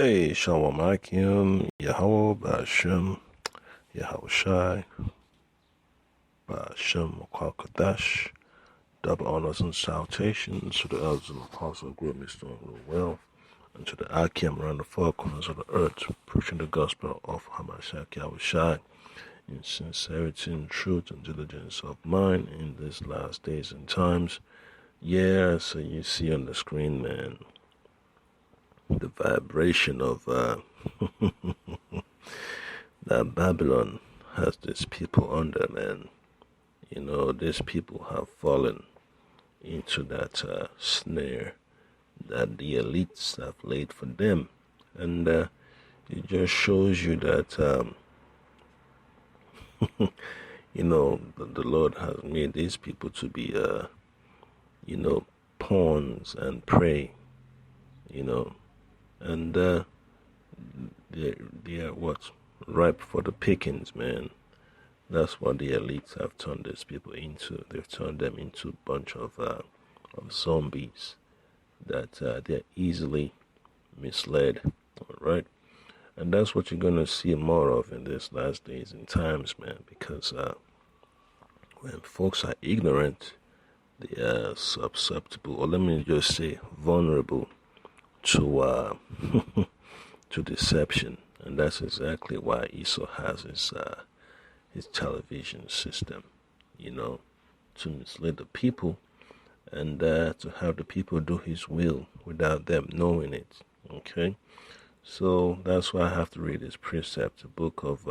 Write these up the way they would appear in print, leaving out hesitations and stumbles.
Hey, Shalom Akim, Yahweh, Ba'ashem, Yahweh Shai, Ba'ashem, Kadash, double honors and salutations to the elders and apostles who grew Mr. well, and to the Akim around the four corners of the earth, preaching the gospel of Hamashiach Yahweh Shai in sincerity and truth and diligence of mind in these last days and times. Yeah, so you see on the screen, man, the vibration of that Babylon has these people under, man. You know, these people have fallen into that snare that the elites have laid for them. And it just shows you that, you know, the Lord has made these people to be, you know, pawns and prey, you know, and they're what? Ripe for the pickings, man. That's what the elites have turned these people into. They've turned them into a bunch of zombies that they're easily misled, all right? And that's what you're going to see more of in these last days and times, man, because when folks are ignorant, they are susceptible, or let me just say vulnerable to to deception. And that's exactly why Esau has his television system, you know, to mislead the people and to have the people do his will without them knowing it, okay? So that's why I have to read this precept, the book of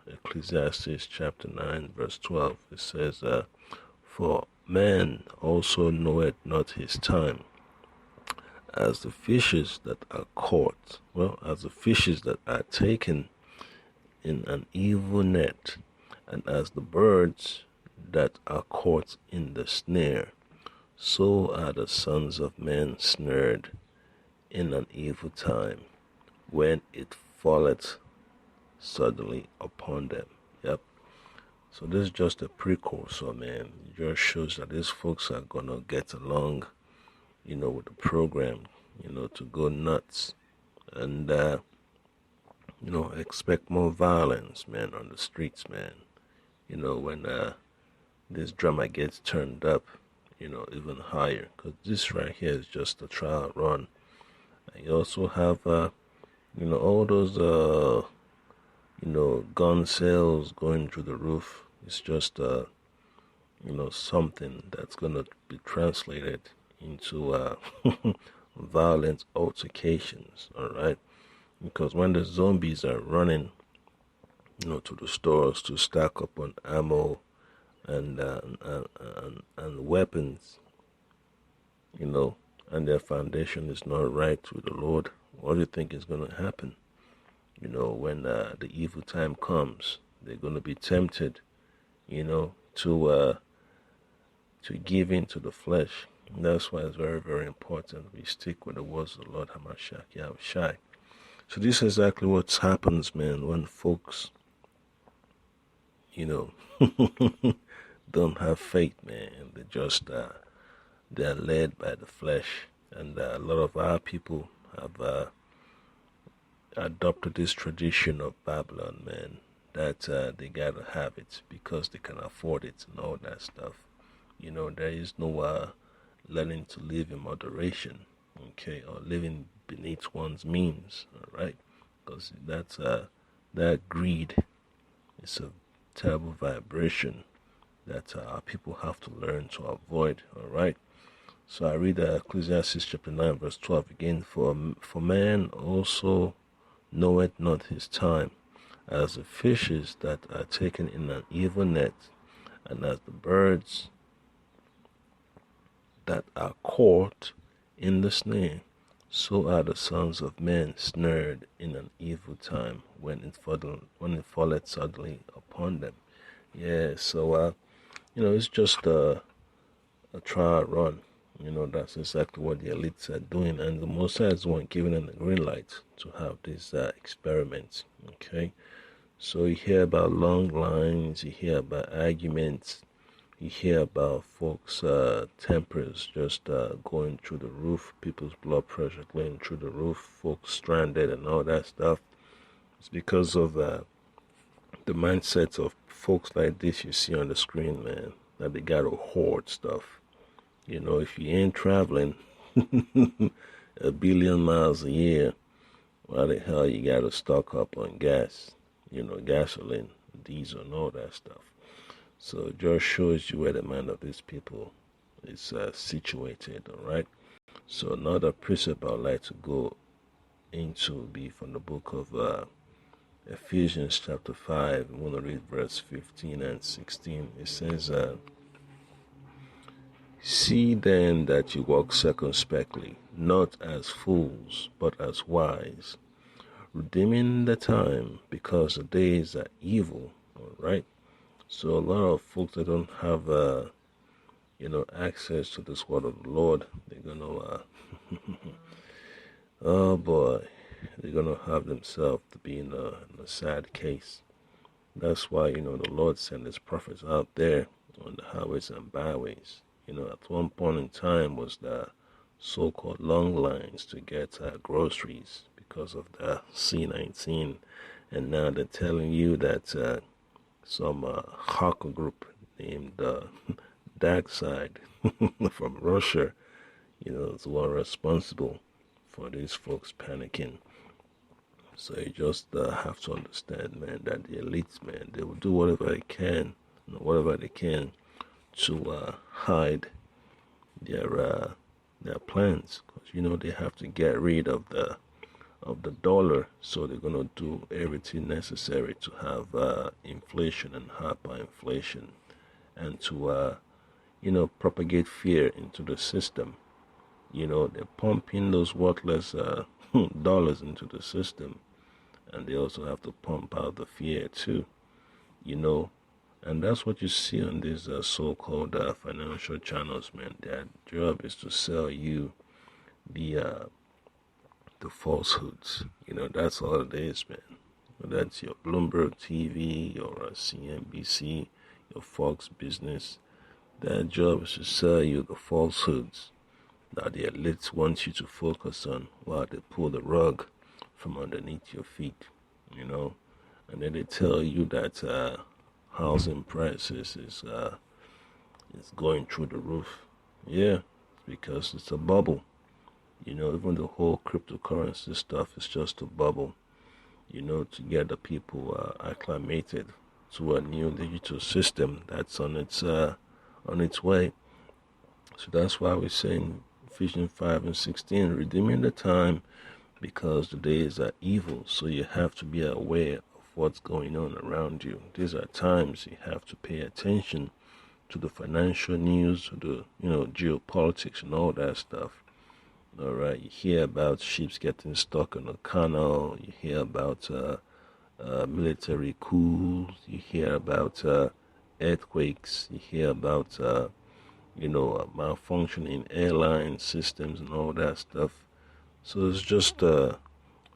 Ecclesiastes chapter 9, verse 12. It says, for man also knoweth not his time, as the fishes that are caught, as the fishes that are taken in an evil net, and as the birds that are caught in the snare, so are the sons of men snared in an evil time, when it falleth suddenly upon them. Yep. So this is just a precursor, man. It just shows that these folks are gonna get along, you know, with the program, you know, to go nuts and you know, expect more violence, man, on the streets, man. You know, when this drama gets turned up, you know, even higher, because this right here is just a trial run. And you also have, you know, all those, you know, gun sales going through the roof. It's just, you know, something that's going to be translated into violent altercations, all right? Because when the zombies are running, you know, to the stores to stack up on ammo and weapons, you know, and their foundation is not right with the Lord, what do you think is going to happen? You know, when the evil time comes, they're going to be tempted, you know, to give in to the flesh. And that's why it's very, very important we stick with the words of the Lord Hamashiach Yahweh Shai. So this is exactly what happens, man, when folks, you know, don't have faith, man. They just they're led by the flesh, and a lot of our people have adopted this tradition of Babylon, man. That they gotta have it because they can afford it and all that stuff. You know, there is no learning to live in moderation, okay, or living beneath one's means, all right? Because that's that greed is a terrible vibration that people have to learn to avoid, all right? So I read Ecclesiastes chapter 9, verse 12 again. For man also knoweth not his time, as the fishes that are taken in an evil net, and as the birds that are caught in the snare, so are the sons of men snared in an evil time, when it falleth suddenly upon them. Yeah, so you know, it's just a trial run. You know, that's exactly what the elites are doing, and the Mosai is the one giving them the green light to have these experiments. Okay, so you hear about long lines, you hear about arguments, you hear about folks' tempers just going through the roof, people's blood pressure going through the roof, folks stranded and all that stuff. It's because of the mindset of folks like this you see on the screen, man, that they gotta hoard stuff. If you ain't traveling 1 billion miles a year, why the hell you gotta stock up on gas, gasoline, diesel, and all that stuff? So it just shows you where the mind of these people is situated, all right? So another precept I'd like to go into will be from the book of Ephesians chapter 5. I'm going to read verse 15 and 16. It says, see then that you walk circumspectly, not as fools, but as wise, redeeming the time, because the days are evil, all right? So a lot of folks that don't have access to this word of the Lord, they're gonna oh boy, they're gonna have themselves to be in a sad case. That's why the Lord sent his prophets out there on the highways and byways. At one point in time was the so-called long lines to get groceries because of the C-19, and now they're telling you that some hacker group named Dark Side from Russia, is the one responsible for these folks panicking. So you just have to understand, man, that the elites, man, they will do whatever they can, to hide their plans, because they have to get rid of the dollar. So they're gonna do everything necessary to have inflation and hyperinflation, and to propagate fear into the system. They're pumping those worthless dollars into the system, and they also have to pump out the fear too. And that's what you see on these so-called financial channels, man. Their job is to sell you the falsehoods. That's all it is, man. That's your Bloomberg TV, your CNBC, your Fox Business. Their job is to sell you the falsehoods that the elites want you to focus on, while they pull the rug from underneath your feet, and then they tell you that housing prices is going through the roof. Yeah, because it's a bubble. Even the whole cryptocurrency stuff is just a bubble, to get the people acclimated to a new digital system that's on its way. So that's why we're saying Ephesians 5 and 16, redeeming the time, because the days are evil. So you have to be aware of what's going on around you. These are times you have to pay attention to the financial news, to the geopolitics and all that stuff. All right, you hear about ships getting stuck on a canal. You hear about military coups. You hear about earthquakes. You hear about malfunctioning airline systems and all that stuff. So it's just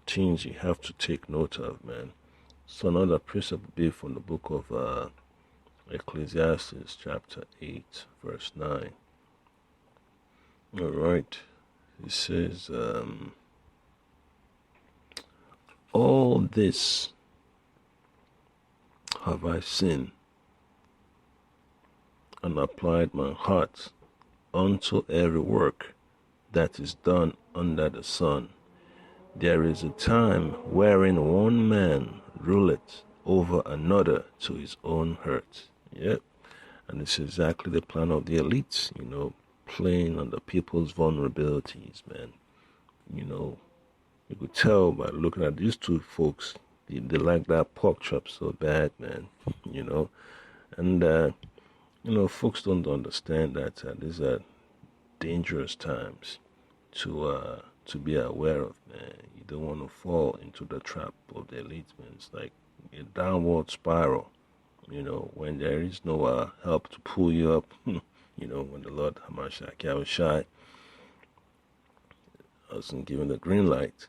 things you have to take note of, man. So another precept would be from the book of Ecclesiastes chapter 8, verse 9. All right. It says, all this have I seen, and applied my heart unto every work that is done under the sun. There is a time wherein one man ruleth over another to his own hurt. Yep. And it's exactly the plan of the elites, playing on the people's vulnerabilities, man. You could tell by looking at these two folks, they like that pork chop so bad, man. And folks don't understand that these are dangerous times to be aware of, man. You don't want to fall into the trap of the elites, man. It's like a downward spiral, when there is no help to pull you up. When the Lord Hamashiach Yahushai wasn't given the green light,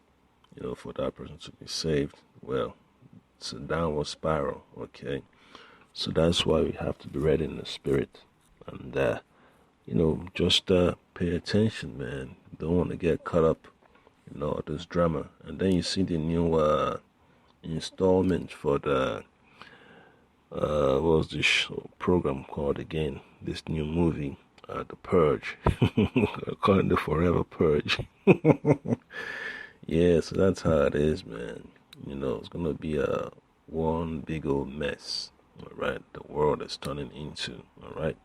for that person to be saved, well, it's a downward spiral, okay? So that's why we have to be ready in the spirit. And just pay attention, man. Don't want to get caught up in all this drama. And then you see the new installment for the what was this program called again? This new movie, The Purge. Calling the Forever Purge. Yeah, so that's how it is, man. It's gonna be a one big old mess, all right? The world is turning into, all right?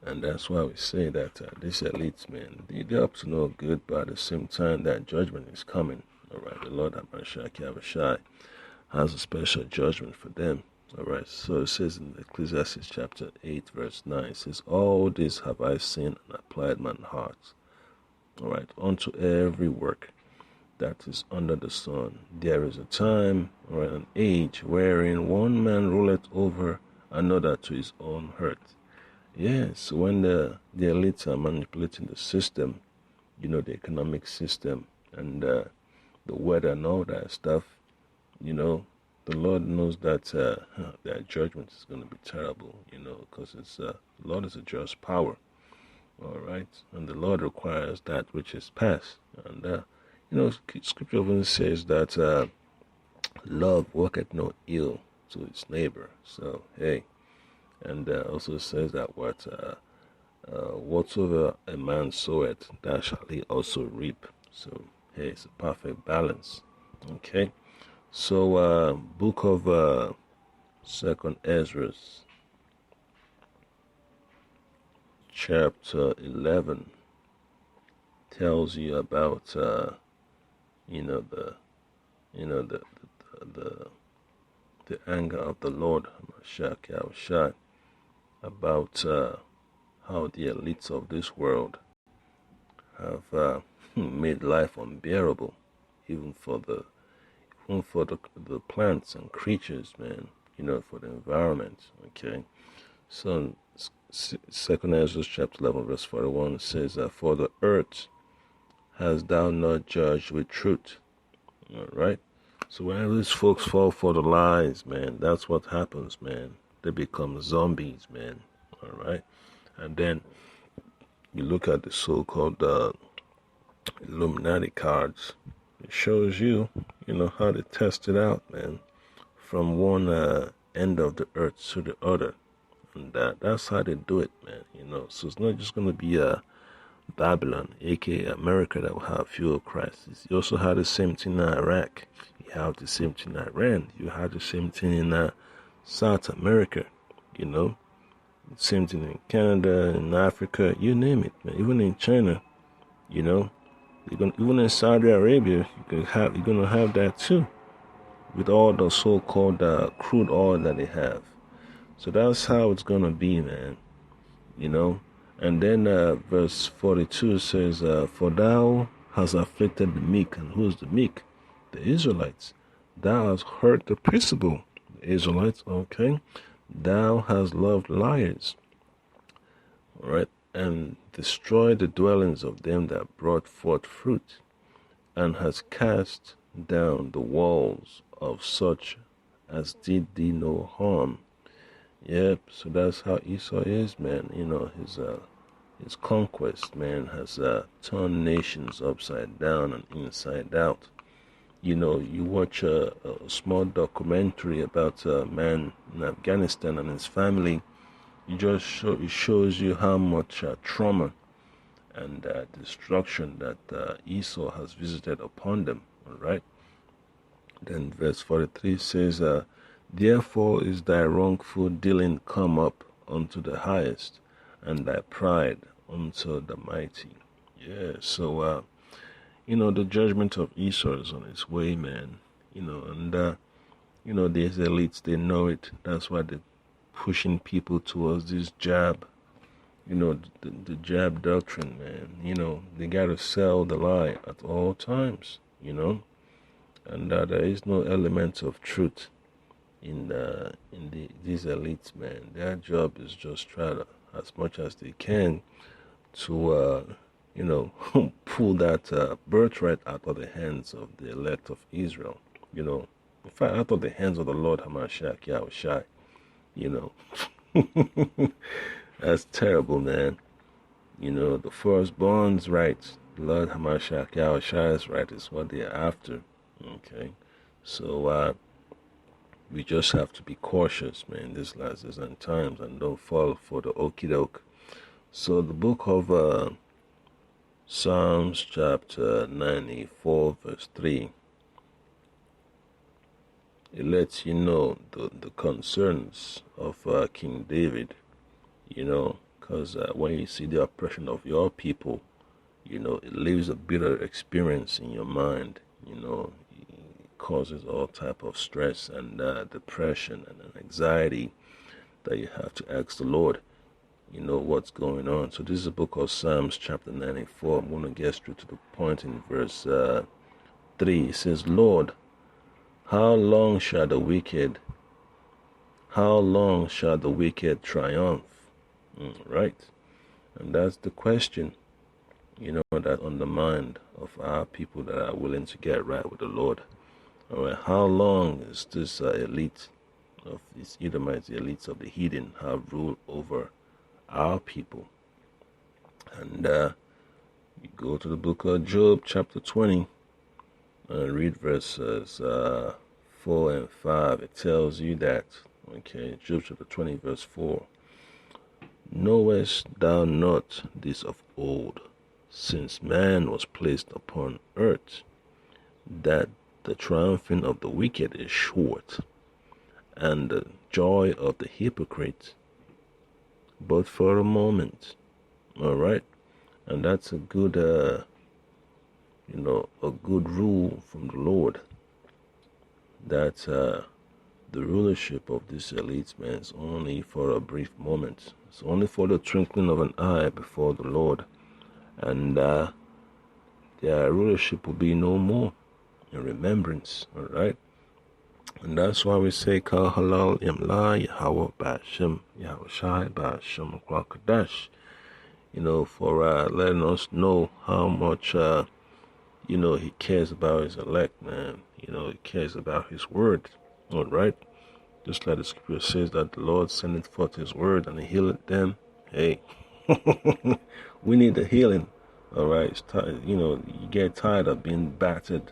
And that's why we say that these elites, man, they're up to no good, but at the same time, that judgment is coming, all right? The Lord Abashai has a special judgment for them, all right? So it says in Ecclesiastes chapter 8, verse 9, it says, all this have I seen and applied mine heart, all right, unto every work that is under the sun. There is a time or an age wherein one man ruleth over another to his own hurt. Yes, when the elites are manipulating the system, the economic system and the weather and all that stuff, the Lord knows that their judgment is going to be terrible, because the Lord is a just power, all right? And the Lord requires that which is past. And, Scripture even says that love worketh no ill to its neighbor. So, hey, and also says that whatsoever a man soweth, that shall he also reap. So, hey, it's a perfect balance. Okay, so book of Second Ezra, chapter 11, tells you about the the anger of the Lord about how the elites of this world have made life unbearable, even for the plants and creatures, man. For the environment. Okay, so Second Ezra chapter 11 verse 41 says that for the earth has thou not judged with truth. All right. So whenever these folks fall for the lies, man, that's what happens, man. They become zombies, man. All right. And then you look at the so-called Illuminati cards. It shows you, how they test it out, man, from one end of the earth to the other. And that's how they do it, man. So it's not just going to be Babylon, aka America, that will have fuel crisis. You also have the same thing in Iraq. You have the same thing in Iran. You have the same thing in South America. Same thing in Canada, in Africa, you name it, man. Even in China, even in Saudi Arabia, you're gonna have that too, with all the so-called crude oil that they have. So that's how it's gonna be, man. And then verse 42 says, for thou hast afflicted the meek. And who's the meek? The Israelites. Thou hast hurt the peaceable. The Israelites, okay. Thou hast loved liars, all right, and destroyed the dwellings of them that brought forth fruit, and hast cast down the walls of such as did thee no harm. Yep, so that's how Esau is, man. His conquest, man, has turned nations upside down and inside out. You watch a small documentary about a man in Afghanistan and his family. It shows you how much trauma and destruction that Esau has visited upon them. All right. Then verse 43 says, therefore is thy wrongful dealing come up unto the highest, and thy pride unto the mighty. Yeah, so the judgment of Esau is on its way, man. And these elites, they know it. That's why they're pushing people towards this jab. The jab doctrine, man. They gotta sell the lie at all times. And there is no element of truth in these elites, man. Their job is just try to, as much as they can, to pull that birthright out of the hands of the elect of Israel. In fact, out of the hands of the Lord Hamashiach Yahushai. That's terrible, man. You know, the firstborn's rights, Lord Hamashiach Yahushua's right is what they're after. Okay. So we just have to be cautious, man, this last days and times, and don't fall for the okie doke. So the book of Psalms chapter 94 verse 3, it lets you know the concerns of King David, you know, because when you see the oppression of your people, you know, it leaves a bitter experience in your mind, you know, it causes all type of stress and depression and anxiety that you have to ask the Lord, you know, what's going on. So this is a book of Psalms chapter 94. I'm going to get straight to the point in verse 3. It says, Lord, how long shall the wicked triumph? Right? And that's the question, you know, that's on the mind of our people that are willing to get right with the Lord. All right, how long is this elite of these Edomites, the elites of the heathen, have ruled over our people? And you go to the book of Job, chapter 20, and read verses 4 and 5. It tells you that, okay, Job chapter 20, verse 4. Knowest thou not this of old, since man was placed upon earth, that the triumphing of the wicked is short, and the joy of the hypocrite but for a moment? All right, and that's a good, you know, a good rule from the Lord, that the rulership of these elites, man, is only for a brief moment. It's only for the twinkling of an eye before the Lord, and their rulership will be no more in remembrance. All right. And that's why we say, Kal Halal Yamla Yahweh Ba'ashem Yahweh Shai Ba'ashem Kadash, you know, for letting us know how much, you know, he cares about his elect, man. You know, he cares about his word. All right. Just like the scripture says that the Lord sendeth forth his word and he healeth them. Hey, we need the healing. All right. It's you know, you get tired of being battered,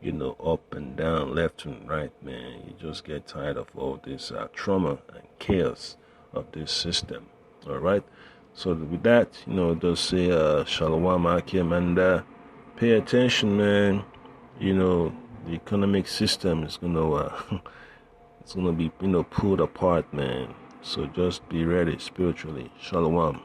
you know, up and down, left and right, man. You just get tired of all this trauma and chaos of this system. All right. So with that, you know, just say Shalom Akim, and pay attention, man. You know, the economic system is gonna it's gonna be, you know, pulled apart, man. So just be ready spiritually. Shalom.